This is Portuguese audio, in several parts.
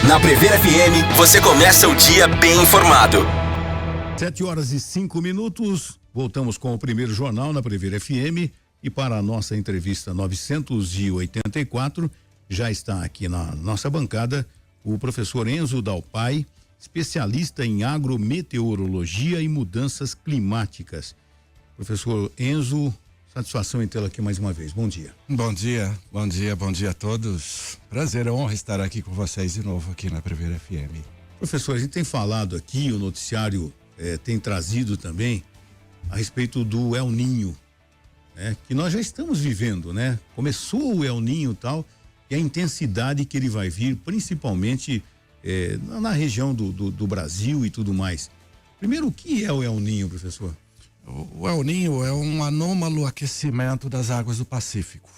Na Prever FM, você começa o dia bem informado. 7h05. Voltamos com o primeiro jornal na Prever FM e para a nossa entrevista 984, já está aqui na nossa bancada o professor Enzo Dalpai, especialista em agrometeorologia e mudanças climáticas. Professor Enzo, satisfação em tê-lo aqui mais uma vez. Bom dia. Bom dia a todos. Prazer, é honra estar aqui com vocês de novo aqui na Prever FM. Professor, a gente tem falado aqui, o noticiário tem trazido também a respeito do El Ninho, né? Que nós já estamos vivendo, né? Começou o El Ninho e tal, e a intensidade que ele vai vir, principalmente na região do Brasil e tudo mais. Primeiro, o que é o El Ninho, professor? O El Ninho é um anômalo aquecimento das águas do Pacífico.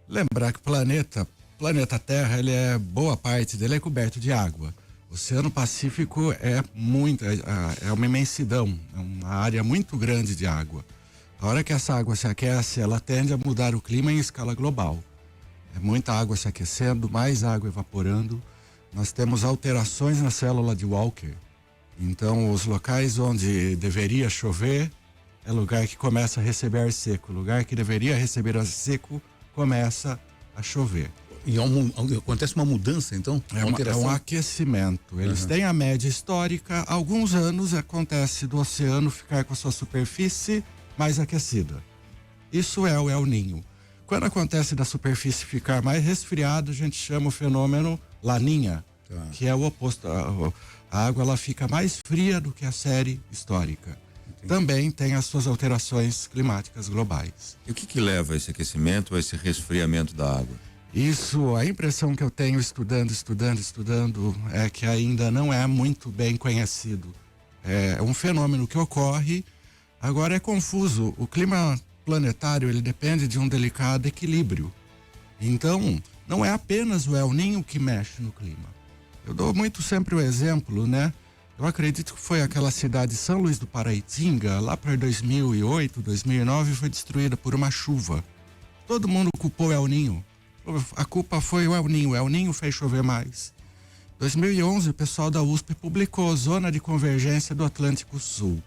Lembrar que o planeta Terra, ele boa parte dele é coberto de água. O Oceano Pacífico é uma imensidão, é uma área muito grande de água. A hora que essa água se aquece, ela tende a mudar o clima em escala global. É muita água se aquecendo, mais água evaporando. Nós temos alterações na célula de Walker. Então, os locais onde deveria chover é lugar que começa a receber ar seco. Lugar que deveria receber ar seco começa a chover. E acontece uma mudança, então? É um aquecimento. Eles têm a média histórica. Há alguns anos acontece do oceano ficar com a sua superfície mais aquecida. Isso é o El Ninho. Quando acontece da superfície ficar mais resfriada, a gente chama o fenômeno Laninha, que é o oposto. A água ela fica mais fria do que a série histórica. Entendi. Também tem as suas alterações climáticas globais. E o que leva a esse aquecimento, a esse resfriamento da água? Isso, a impressão que eu tenho estudando, é que ainda não é muito bem conhecido. É um fenômeno que ocorre, agora é confuso. O clima planetário, ele depende de um delicado equilíbrio. Então, não é apenas o El Ninho que mexe no clima. Eu dou muito sempre o exemplo, né? Eu acredito que foi aquela cidade de São Luís do Paraitinga, lá para 2008, 2009, foi destruída por uma chuva. Todo mundo culpou o El Ninho. A culpa foi o El Ninho fez chover mais. Em 2011, o pessoal da USP publicou a Zona de Convergência do Atlântico Sul.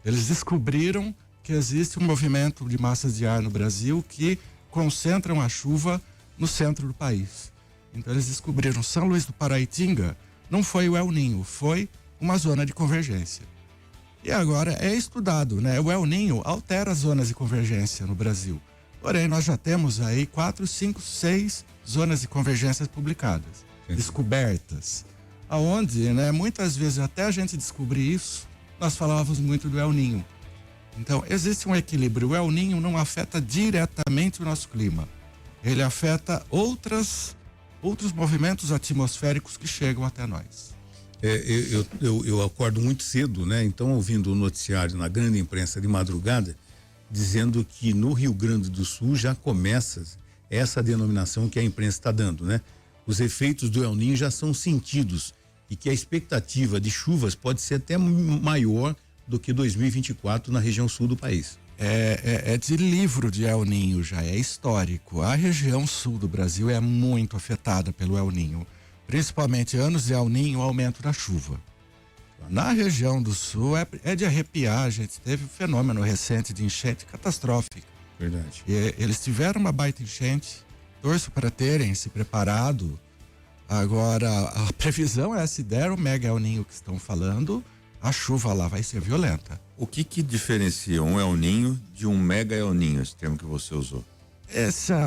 Eles descobriram que existe um movimento de massas de ar no Brasil que concentram a chuva no centro do país. Então eles descobriram São Luís do Paraitinga, não foi o El Ninho, foi uma zona de convergência. E agora é estudado, né? O El Ninho altera as zonas de convergência no Brasil. Porém, nós já temos aí 4, 5, 6 zonas de convergência publicadas, descobertas. Aonde, né, muitas vezes até a gente descobrir isso, nós falávamos muito do El Ninho. Então, existe um equilíbrio. O El Ninho não afeta diretamente o nosso clima. Ele afeta outros movimentos atmosféricos que chegam até nós. Eu acordo muito cedo, né? Então, ouvindo o noticiário na grande imprensa de madrugada, dizendo que no Rio Grande do Sul já começa essa denominação que a imprensa está dando, né? Os efeitos do El Ninho já são sentidos e que a expectativa de chuvas pode ser até maior do que 2024 na região sul do país. É de livro de El Ninho, já é histórico. A região sul do Brasil é muito afetada pelo El Ninho, principalmente anos de El Ninho, aumento da chuva. Na região do sul é de arrepiar, a gente teve um fenômeno recente de enchente catastrófica. Verdade. E eles tiveram uma baita enchente, torço para terem se preparado. Agora, a previsão é, se der o mega El Ninho que estão falando, a chuva lá vai ser violenta. O que diferencia um El Ninho de um mega El Ninho, esse termo que você usou?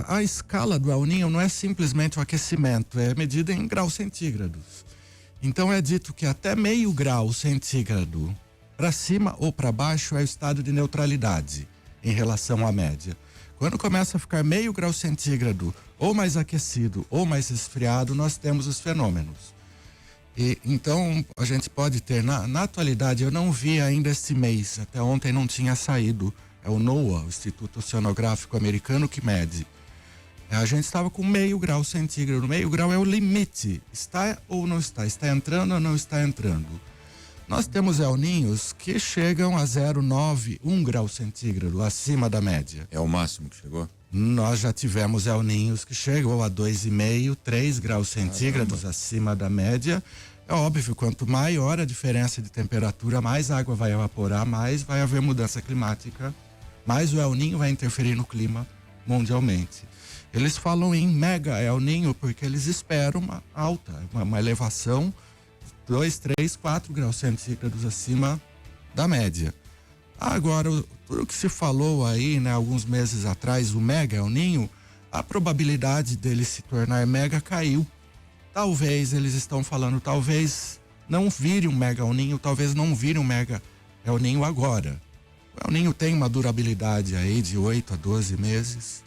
A escala do El Ninho não é simplesmente o aquecimento, é medida em graus centígrados. Então é dito que até meio grau centígrado para cima ou para baixo é o estado de neutralidade em relação à média. Quando começa a ficar meio grau centígrado ou mais aquecido ou mais resfriado, nós temos os fenômenos. E então a gente pode ter, na atualidade, eu não vi ainda esse mês, até ontem não tinha saído, é o NOAA, o Instituto Oceanográfico Americano, que mede. A gente estava com meio grau centígrado. Meio grau é o limite. Está ou não está? Está entrando ou não está entrando? Nós temos El Ninhos que chegam a 0,9, 1 grau centígrado, acima da média. É o máximo que chegou? Nós já tivemos El Ninhos que chegou a 2,5, 3 graus centígrados acima da média. É óbvio, quanto maior a diferença de temperatura, mais água vai evaporar, mais vai haver mudança climática, mais o El Ninho vai interferir no clima mundialmente. Eles falam em mega El Ninho porque eles esperam uma alta, uma elevação de 2, 3, 4 graus centígrados acima da média. Agora, tudo que se falou aí, né, alguns meses atrás, o mega El Ninho, a probabilidade dele se tornar mega caiu. Talvez eles estão falando, talvez não vire um mega El Ninho, talvez não vire um mega El Ninho agora. O El Ninho tem uma durabilidade aí de 8 a 12 meses.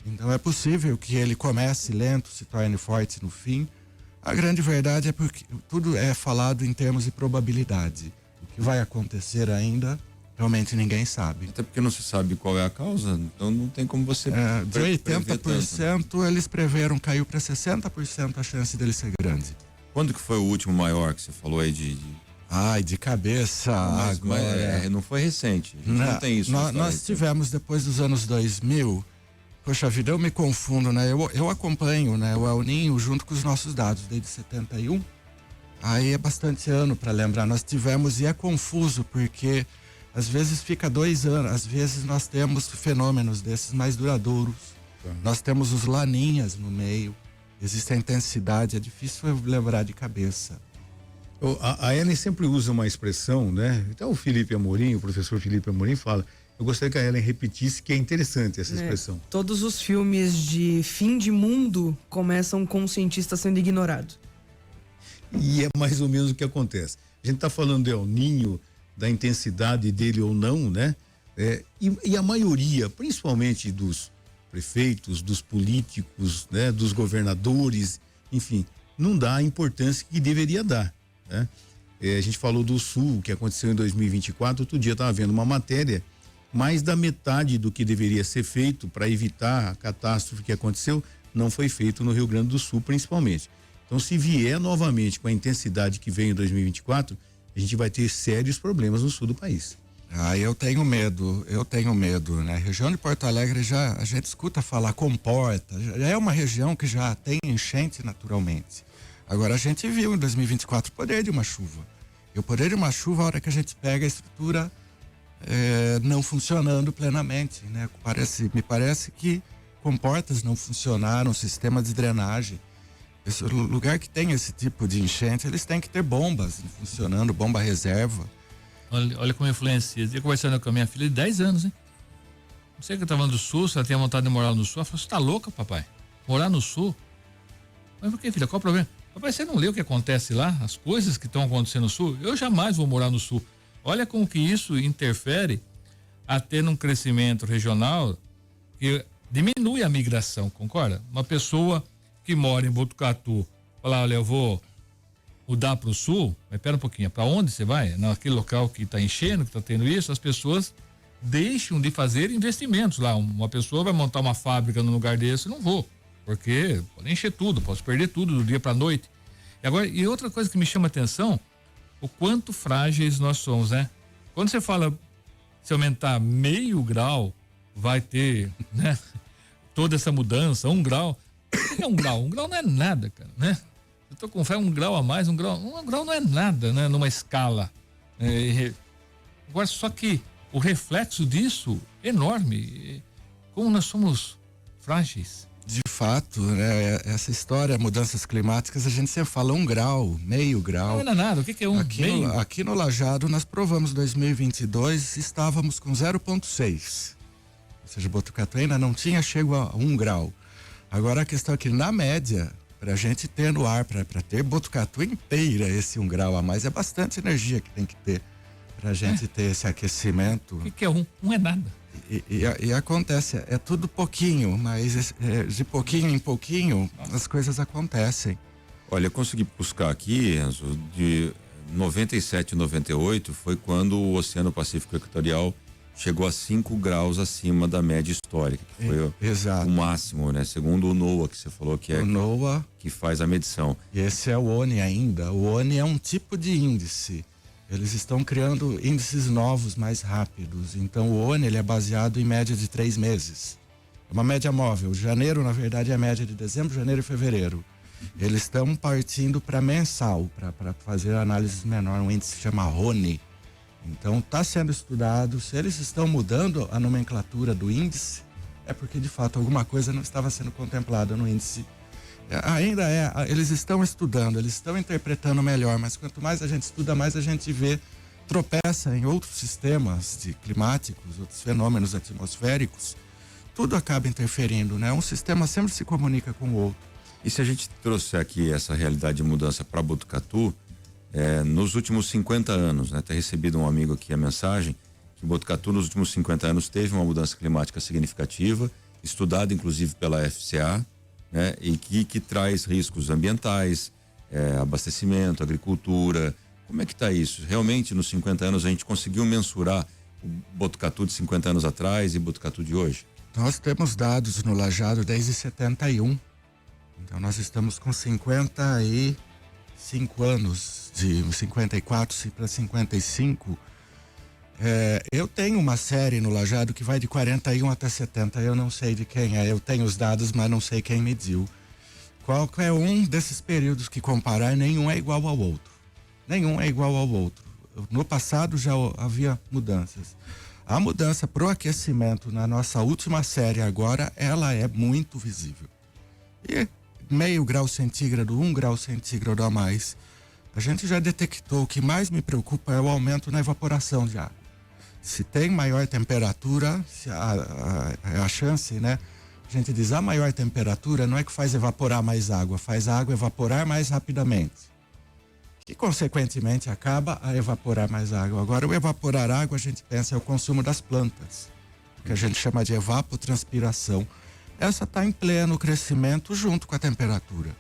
Então é possível que ele comece lento, se torne forte no fim. A grande verdade é porque tudo é falado em termos de probabilidade. O que vai acontecer ainda, realmente ninguém sabe. Até porque não se sabe qual é a causa, então não tem como você... De 80%, eles preveram, caiu para 60% a chance dele ser grande. Quando que foi o último maior que você falou aí de... Ai, de cabeça, agora... não foi recente, a gente não tem isso. Nós tivemos, depois dos anos 2000, poxa vida, eu me confundo, né? Eu acompanho, né, o El Ninho junto com os nossos dados, desde 71. Aí é bastante ano para lembrar. Nós tivemos, e é confuso, porque às vezes fica 2 anos, às vezes nós temos fenômenos desses mais duradouros. Nós temos os laninhas no meio, existe a intensidade, é difícil lembrar de cabeça. A Ellen sempre usa uma expressão, né? Então o Felipe Amorim, o professor Felipe Amorim fala, eu gostaria que a Ellen repetisse, que é interessante essa expressão. Todos os filmes de fim de mundo começam com um cientista sendo ignorado. E é mais ou menos o que acontece. A gente está falando de El Ninho, da intensidade dele ou não, né? E a maioria, principalmente dos prefeitos, dos políticos, né? Dos governadores, enfim, não dá a importância que deveria dar, né? A gente falou do Sul, o que aconteceu em 2024, outro dia estava vendo uma matéria, mais da metade do que deveria ser feito para evitar a catástrofe que aconteceu, não foi feito no Rio Grande do Sul, principalmente. Então, se vier novamente com a intensidade que veio em 2024, a gente vai ter sérios problemas no sul do país. Eu tenho medo, né? A região de Porto Alegre a gente escuta falar comporta, já é uma região que já tem enchente naturalmente. Agora a gente viu em 2024 o poder de uma chuva. E o poder de uma chuva, a hora que a gente pega a estrutura não funcionando plenamente, né? Me parece que comportas não funcionaram, sistema de drenagem. Esse lugar que tem esse tipo de enchente, eles têm que ter bombas funcionando, bomba reserva. Olha como influencia. Eu conversando com a minha filha de 10 anos, hein? Não sei que eu tava no sul, se ela tinha vontade de morar no sul. Ela falou, você tá louca, papai? Morar no sul? Mas por que, filha? Qual o problema? Papai, você não leu o que acontece lá? As coisas que estão acontecendo no sul? Eu jamais vou morar no sul. Olha como que isso interfere até num crescimento regional que diminui a migração, concorda? Uma pessoa que mora em Botucatu, falar, olha, eu vou mudar para o sul, mas pera um pouquinho, para onde você vai? Naquele local que está enchendo, que está tendo isso, as pessoas deixam de fazer investimentos lá. Uma pessoa vai montar uma fábrica num lugar desse, não vou, porque pode encher tudo, posso perder tudo do dia para a noite. E outra coisa que me chama a atenção, o quanto frágeis nós somos, né? Quando você fala, se aumentar meio grau, vai ter, né? Toda essa mudança, 1 grau. É 1 grau? 1 grau não é nada, cara, né? Eu tô com fé, 1 grau a mais, 1 grau não é nada, né? Numa escala. Agora, só que o reflexo disso é enorme. Como nós somos frágeis. De fato, né? Essa história, mudanças climáticas, a gente sempre fala 1 grau, meio grau. Não é nada, o que é meio? Aqui no Lajado, nós provamos 2022, estávamos com 0,6. Ou seja, Botucatu ainda não tinha chego a 1 grau. Agora a questão é que, na média, para a gente ter no ar, para ter Botucatu inteira esse 1 grau a mais, é bastante energia que tem que ter para a gente ter esse aquecimento. O que é 1? 1 é nada. E acontece, é tudo pouquinho, mas de pouquinho em pouquinho as coisas acontecem. Olha, eu consegui buscar aqui, Enzo, de 97 e 98 foi quando o Oceano Pacífico Equatorial chegou a 5 graus acima da média histórica, que foi Exato. O máximo, né? Segundo o NOAA, que você falou que é o NOAA, que faz a medição. E esse é o ONI ainda. O ONI é um tipo de índice. Eles estão criando índices novos mais rápidos. Então o ONI ele é baseado em média de 3 meses. uma média móvel. Janeiro, na verdade, é a média de dezembro, janeiro e fevereiro. Eles estão partindo para mensal, para fazer análises menor, um índice que chama RONE. Então, está sendo estudado. Se eles estão mudando a nomenclatura do índice, é porque, de fato, alguma coisa não estava sendo contemplada no índice. Ainda eles estão estudando, eles estão interpretando melhor, mas quanto mais a gente estuda, mais a gente vê, tropeça em outros sistemas climáticos, outros fenômenos atmosféricos, tudo acaba interferindo, né? Um sistema sempre se comunica com o outro. E se a gente trouxer aqui essa realidade de mudança para Botucatu, nos últimos 50 anos, né? Ter recebido um amigo aqui a mensagem que Botucatu nos últimos 50 anos teve uma mudança climática significativa, estudada inclusive pela FCA, né? E que traz riscos ambientais, abastecimento, agricultura. Como é que está isso? Realmente nos 50 anos a gente conseguiu mensurar o Botucatu de 50 anos atrás e Botucatu de hoje? Nós temos dados no Lajado desde 71. Então nós estamos com 55 anos, de 54 para 55. Eu tenho uma série no Lajado que vai de 41 até 70, eu não sei de quem é, eu tenho os dados, mas não sei quem mediu. Qualquer um desses períodos que comparar, nenhum é igual ao outro. Nenhum é igual ao outro. No passado já havia mudanças. A mudança pro aquecimento na nossa última série agora, ela é muito visível. E meio grau centígrado, 1 grau centígrado a mais. A gente já detectou, o que mais me preocupa é o aumento na evaporação de água. Se tem maior temperatura, a chance, né? A gente diz, a maior temperatura não é que faz evaporar mais água, faz a água evaporar mais rapidamente. Que, consequentemente, acaba a evaporar mais água. Agora, o evaporar água, a gente pensa, é o consumo das plantas, que a gente chama de evapotranspiração. Essa está em pleno crescimento junto com a temperatura.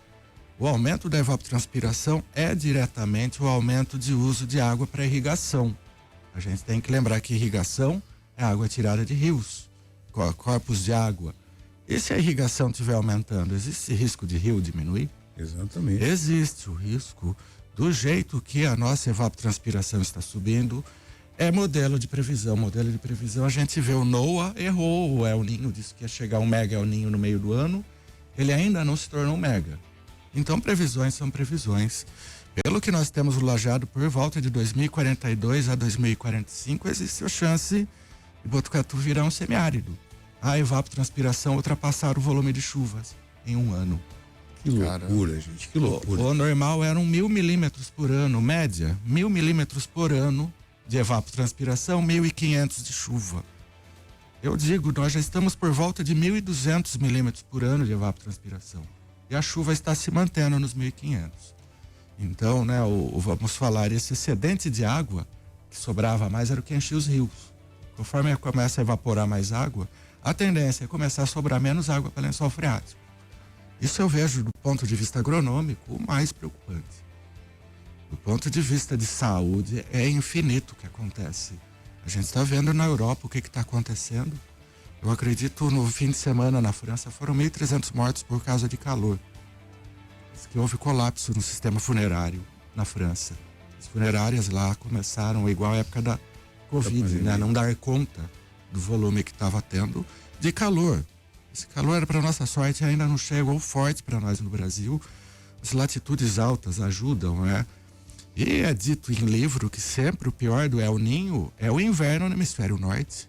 O aumento da evapotranspiração é diretamente o aumento de uso de água para irrigação. A gente tem que lembrar que irrigação é água tirada de rios, corpos de água. E se a irrigação estiver aumentando, existe risco de rio diminuir? Exatamente. Existe o risco. Do jeito que a nossa evapotranspiração está subindo, é modelo de previsão. Modelo de previsão, a gente vê o NOAA errou, o El Niño disse que ia chegar um mega El Niño no meio do ano, ele ainda não se tornou um mega. Então, previsões são previsões. Pelo que nós temos o Lajado, por volta de 2042 a 2045, existe a chance de Botucatu virar um semiárido. A evapotranspiração ultrapassar o volume de chuvas em um ano. Que loucura, gente, que loucura. O normal eram 1.000 milímetros por ano, média, 1.000 milímetros por ano de evapotranspiração, 1.500 de chuva. Eu digo, nós já estamos por volta de 1.200 milímetros por ano de evapotranspiração. E a chuva está se mantendo nos 1.500. Então, né, vamos falar, esse excedente de água que sobrava mais era o que enchia os rios. Conforme começa a evaporar mais água, a tendência é começar a sobrar menos água para lençol freático. Isso eu vejo do ponto de vista agronômico o mais preocupante. Do ponto de vista de saúde, é infinito o que acontece. A gente está vendo na Europa o que está acontecendo. Eu acredito no fim de semana na França foram 1.300 mortos por causa de calor. Diz que houve colapso no sistema funerário na França. As funerárias lá começaram igual à época da Covid, né? Não dar conta do volume que estava tendo de calor. Esse calor, para nossa sorte, ainda não chegou forte para nós no Brasil. As latitudes altas ajudam, né? E é dito em livro que sempre o pior do El Niño é o inverno no hemisfério norte.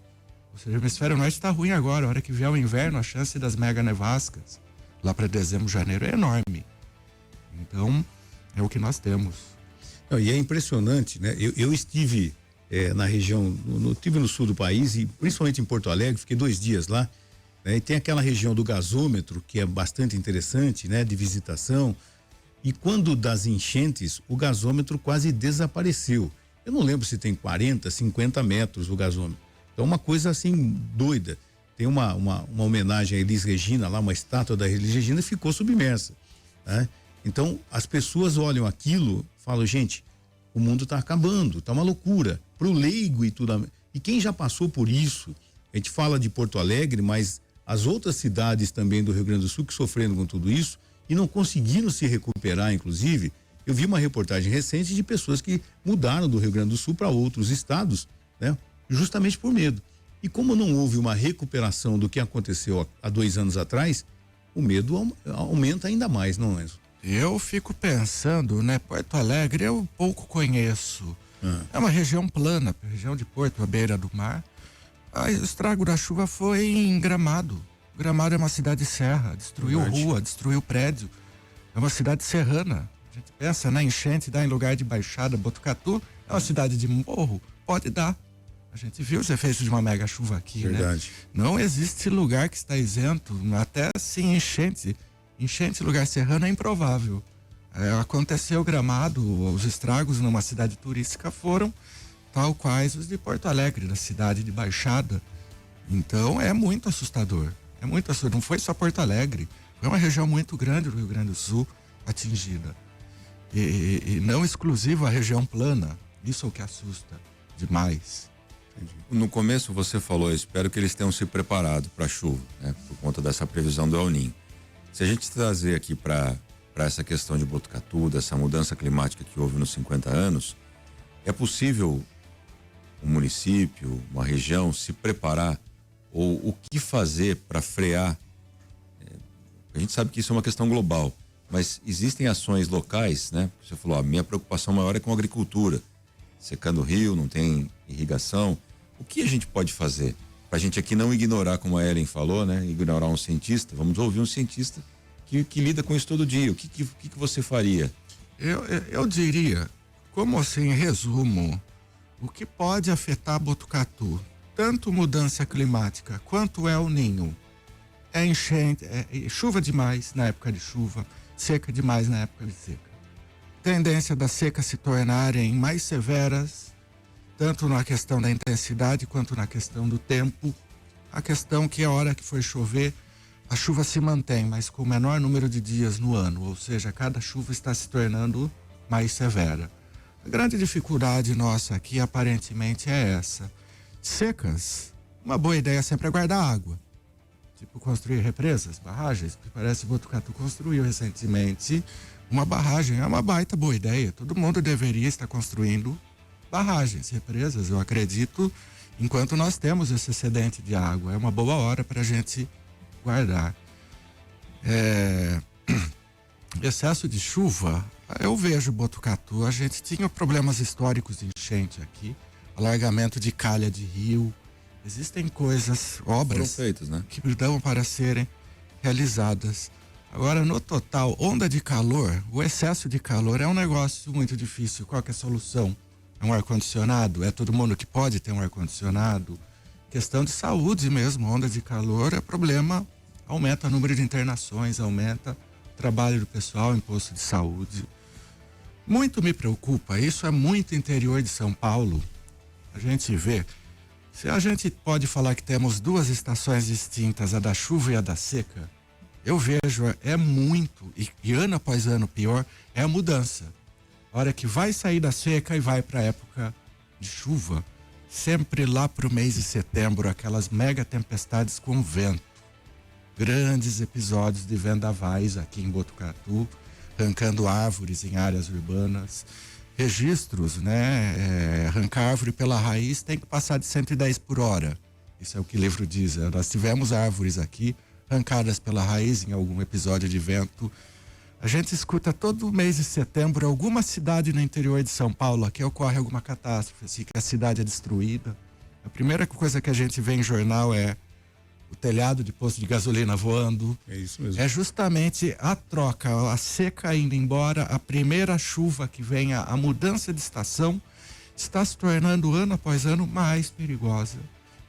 Ou seja, o hemisfério norte está ruim agora. A hora que vier o inverno, a chance das mega nevascas lá para dezembro, janeiro é enorme. Então, é o que nós temos. Não, e é impressionante, né? Eu estive na região, estive no sul do país e principalmente em Porto Alegre, fiquei 2 dias lá. E tem aquela região do gasômetro que é bastante interessante, né? De visitação. E quando das enchentes, o gasômetro quase desapareceu. Eu não lembro se tem 40, 50 metros o gasômetro. Então, uma coisa assim doida. Tem uma homenagem a Elis Regina lá, uma estátua da Elis Regina e ficou submersa, né? Então, as pessoas olham aquilo, falam, gente, o mundo está acabando, tá uma loucura. Pro leigo e tudo. E quem já passou por isso, a gente fala de Porto Alegre, mas as outras cidades também do Rio Grande do Sul que sofrendo com tudo isso e não conseguiram se recuperar, inclusive, eu vi uma reportagem recente de pessoas que mudaram do Rio Grande do Sul para outros estados, né? Justamente por medo. E como não houve uma recuperação do que aconteceu há 2 anos atrás, o medo aumenta ainda mais, não é? Eu fico pensando, né? Porto Alegre eu pouco conheço. É uma região plana, região de Porto, à beira do mar. O estrago da chuva foi em Gramado. Gramado é uma cidade serra, destruiu rua, destruiu prédio. É uma cidade serrana. A gente pensa na enchente, dá em lugar de baixada. Botucatu é uma cidade de morro, pode dar. A gente viu os efeitos de uma mega chuva aqui, Verdade. né? Não existe lugar que está isento, até assim enchente. Enchente, lugar serrano é improvável. Aconteceu Gramado, os estragos numa cidade turística foram tal quais os de Porto Alegre, da cidade de Baixada. Então é muito assustador. É muito assustador. Não foi só Porto Alegre, foi uma região muito grande do Rio Grande do Sul atingida. E não exclusivo a região plana. Isso é o que assusta demais. No começo você falou, eu espero que eles tenham se preparado para a chuva, né? Por conta dessa previsão do El Niño. Se a gente trazer aqui para essa questão de Botucatu, dessa mudança climática que houve nos 50 anos, é possível um município, uma região se preparar ou o que fazer para frear? A gente sabe que isso é uma questão global, mas existem ações locais, né? Você falou, a minha preocupação maior é com a agricultura, secando o rio, não tem irrigação. O que a gente pode fazer para a gente aqui não ignorar, como a Ellen falou, né? Ignorar um cientista? Vamos ouvir um cientista que lida com isso todo dia. O que você faria? Eu diria, como assim, em resumo, o que pode afetar Botucatu, tanto mudança climática quanto El Niño, é enchente, é chuva demais na época de chuva, seca demais na época de seca. Tendência das secas se tornarem mais severas, tanto na questão da intensidade quanto na questão do tempo. A questão que a hora que for chover, a chuva se mantém, mas com o menor número de dias no ano, ou seja, cada chuva está se tornando mais severa. A grande dificuldade nossa aqui, aparentemente, é essa. Secas, uma boa ideia sempre é guardar água. Tipo, construir represas, barragens, que parece que Botucatu construiu recentemente uma barragem. É uma baita boa ideia. Todo mundo deveria estar construindo barragens, represas, eu acredito, enquanto nós temos esse excedente de água. É uma boa hora para a gente guardar. Excesso de chuva, eu vejo Botucatu, a gente tinha problemas históricos de enchente aqui, alargamento de calha de rio, existem coisas, obras foram feitas, né? Que dão para serem realizadas. Agora, no total, onda de calor, o excesso de calor é um negócio muito difícil. Qual que é a solução? É um ar-condicionado? É todo mundo que pode ter um ar-condicionado? Questão de saúde mesmo, onda de calor é problema, aumenta o número de internações, aumenta o trabalho do pessoal em posto de saúde. Muito me preocupa, isso é muito interior de São Paulo. A gente vê, se a gente pode falar que temos duas estações distintas, a da chuva e a da seca, eu vejo, é muito, e ano após ano pior, é a mudança. A hora que vai sair da seca e vai para a época de chuva, sempre lá para o mês de setembro, aquelas mega tempestades com vento. Grandes episódios de vendavais aqui em Botucatu, arrancando árvores em áreas urbanas. Registros, né? Arrancar árvore pela raiz tem que passar de 110 por hora. Isso é o que o livro diz. Nós tivemos árvores aqui arrancadas pela raiz em algum episódio de vento. A gente escuta todo mês de setembro alguma cidade no interior de São Paulo que ocorre alguma catástrofe, assim, que a cidade é destruída. A primeira coisa que a gente vê em jornal é o telhado de posto de gasolina voando. É isso mesmo. É justamente a troca, a seca indo embora, a primeira chuva que vem, a mudança de estação, está se tornando ano após ano mais perigosa.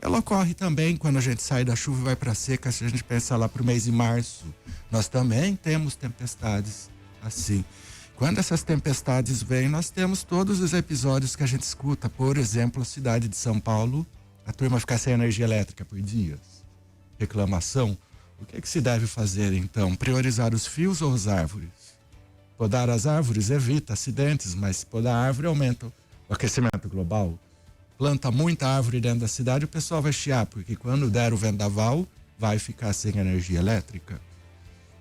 Ela ocorre também quando a gente sai da chuva e vai para a seca, se a gente pensar lá para o mês de março. Nós também temos tempestades assim. Quando essas tempestades vêm, nós temos todos os episódios que a gente escuta. Por exemplo, a cidade de São Paulo, a turma ficar sem energia elétrica por dias. Reclamação. O que se deve fazer então? Priorizar os fios ou as árvores? Podar as árvores evita acidentes, mas podar a árvore aumenta o aquecimento global. Planta muita árvore dentro da cidade, o pessoal vai chiar, porque quando der o vendaval, vai ficar sem energia elétrica.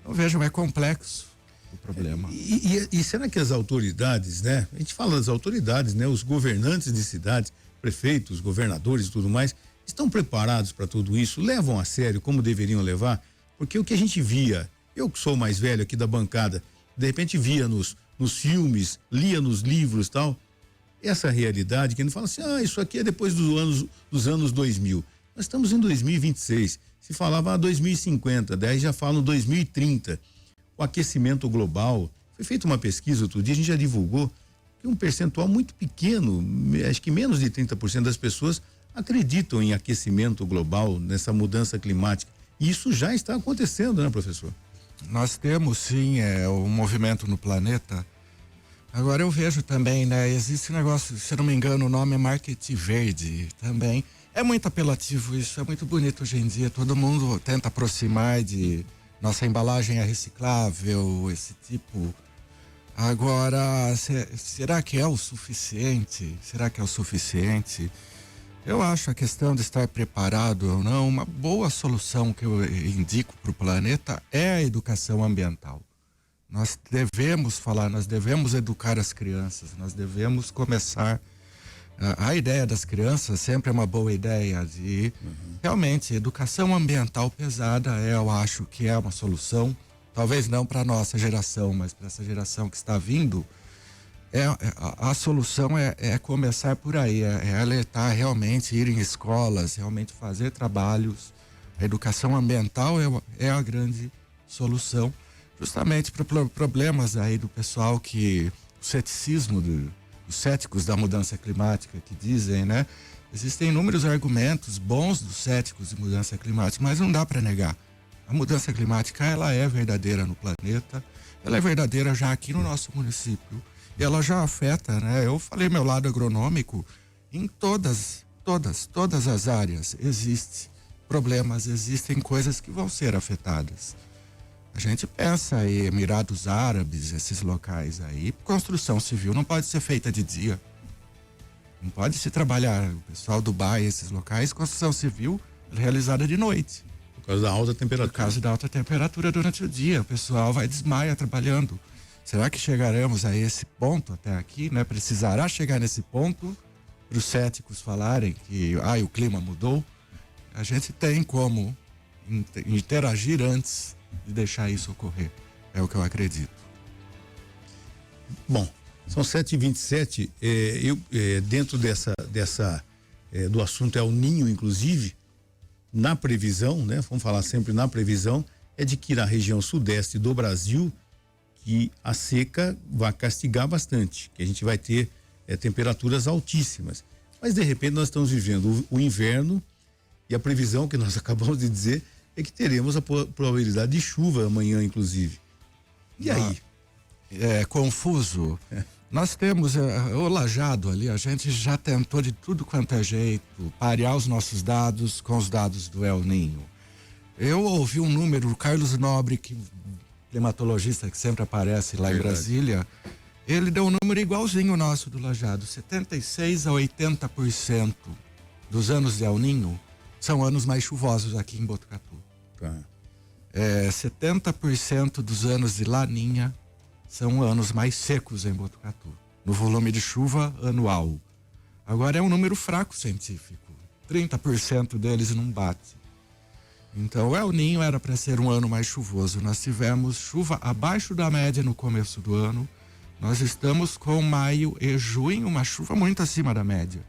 Então vejam, é complexo o problema. E será que as autoridades, né? A gente fala das autoridades, né? Os governantes de cidades, prefeitos, governadores e tudo mais, estão preparados para tudo isso? Levam a sério como deveriam levar? Porque o que a gente via, eu que sou mais velho aqui da bancada, de repente via nos filmes, lia nos livros e tal, essa realidade que a gente fala assim, isso aqui é depois dos anos 2000. Nós estamos em 2026, se falava 2050, daí já falam 2030. O aquecimento global, foi feita uma pesquisa outro dia, a gente já divulgou, que um percentual muito pequeno, acho que menos de 30% das pessoas acreditam em aquecimento global, nessa mudança climática. E isso já está acontecendo, né, professor? Nós temos sim um movimento no planeta. Agora eu vejo também, né? Existe um negócio, se não me engano, o nome é marketing verde também. É muito apelativo isso, é muito bonito hoje em dia. Todo mundo tenta aproximar de nossa embalagem é reciclável, esse tipo. Agora, será que é o suficiente? Será que é o suficiente? Eu acho a questão de estar preparado ou não, uma boa solução que eu indico para o planeta é a educação ambiental. Nós devemos falar, nós devemos educar as crianças, nós devemos começar. A ideia das crianças sempre é uma boa ideia de realmente educação ambiental pesada, eu acho que é uma solução, talvez não para a nossa geração, mas para essa geração que está vindo. A solução é começar por aí, é alertar realmente, ir em escolas, realmente fazer trabalhos. A educação ambiental é a grande solução, justamente para problemas aí do pessoal o ceticismo os céticos da mudança climática que dizem, né? Existem inúmeros argumentos bons dos céticos de mudança climática, mas não dá para negar. A mudança climática, ela é verdadeira no planeta, ela é verdadeira já aqui no nosso município. E ela já afeta, né? Eu falei meu lado agronômico, em todas as áreas existem problemas, existem coisas que vão ser afetadas. A gente pensa aí, Emirados Árabes, esses locais aí, construção civil não pode ser feita de dia. Não pode se trabalhar, o pessoal do Dubai, esses locais, construção civil realizada de noite. Por causa da alta temperatura. Por causa da alta temperatura durante o dia, o pessoal vai desmaia trabalhando. Será que chegaremos a esse ponto até aqui, né? Precisará chegar nesse ponto para os céticos falarem que o clima mudou? A gente tem como interagir antes de deixar isso ocorrer. É o que eu acredito. Bom, são 7h27. Dentro do assunto El Niño, inclusive, na previsão, né? Vamos falar sempre na previsão, é de que na região sudeste do Brasil que a seca vai castigar bastante, que a gente vai ter temperaturas altíssimas. Mas de repente nós estamos vivendo o inverno e a previsão que nós acabamos de dizer é que teremos a probabilidade de chuva amanhã, inclusive. E aí? É confuso. Nós temos o Lajado ali, a gente já tentou de tudo quanto é jeito parear os nossos dados com os dados do El Niño. Eu ouvi um número, o Carlos Nobre, climatologista que sempre aparece lá em Brasília, ele deu um número igualzinho ao nosso do Lajado. 76% a 80% dos anos de El Niño são anos mais chuvosos aqui em Botucatu. Tá. 70% dos anos de Laninha são anos mais secos em Botucatu, no volume de chuva anual. Agora é um número fraco científico. 30% deles não bate. Então o El Niño era para ser um ano mais chuvoso. Nós tivemos chuva abaixo da média no começo do ano. Nós estamos com maio e junho uma chuva muito acima da média.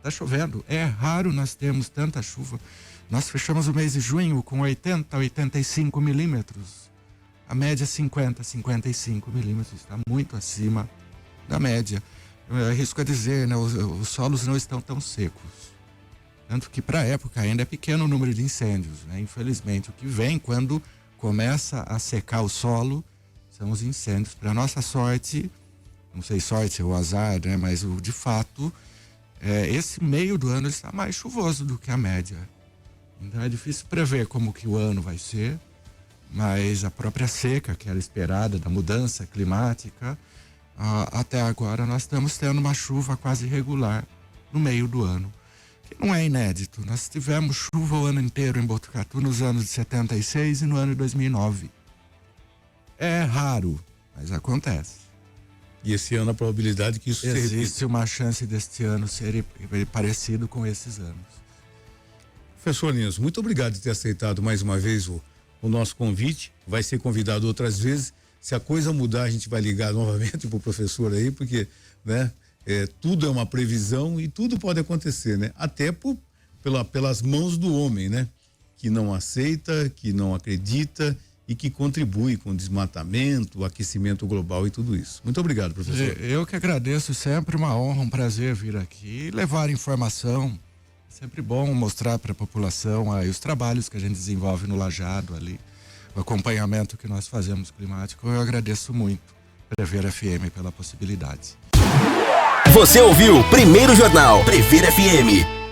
Tá chovendo. É raro nós termos tanta chuva. Nós fechamos o mês de junho com 80 a 85 milímetros. A média 50 a 55 milímetros. Está muito acima da média. Eu arrisco a dizer, né? Os solos não estão tão secos. Tanto que para a época ainda é pequeno o número de incêndios, né? Infelizmente, o que vem quando começa a secar o solo são os incêndios. Para nossa sorte, não sei sorte ou azar, né? Mas de fato, esse meio do ano está mais chuvoso do que a média. Então é difícil prever como que o ano vai ser, mas a própria seca que era esperada da mudança climática, até agora nós estamos tendo uma chuva quase regular no meio do ano. Que não é inédito. Nós tivemos chuva o ano inteiro em Botucatu nos anos de 76 e no ano de 2009. É raro, mas acontece. E esse ano a probabilidade que isso existe uma chance deste ano ser parecido com esses anos. Professor Nilson, muito obrigado por ter aceitado mais uma vez o nosso convite. Vai ser convidado outras vezes. Se a coisa mudar, a gente vai ligar novamente pro professor aí, porque, né, tudo é uma previsão e tudo pode acontecer, né? Até pelas mãos do homem, né? Que não aceita, que não acredita e que contribui com o desmatamento, o aquecimento global e tudo isso. Muito obrigado, professor. Eu que agradeço, sempre uma honra, um prazer vir aqui e levar informação. Sempre bom mostrar para a população aí os trabalhos que a gente desenvolve no Lajado ali, o acompanhamento que nós fazemos climático. Eu agradeço muito Prever FM pela possibilidade. Você ouviu Primeiro Jornal Prever FM.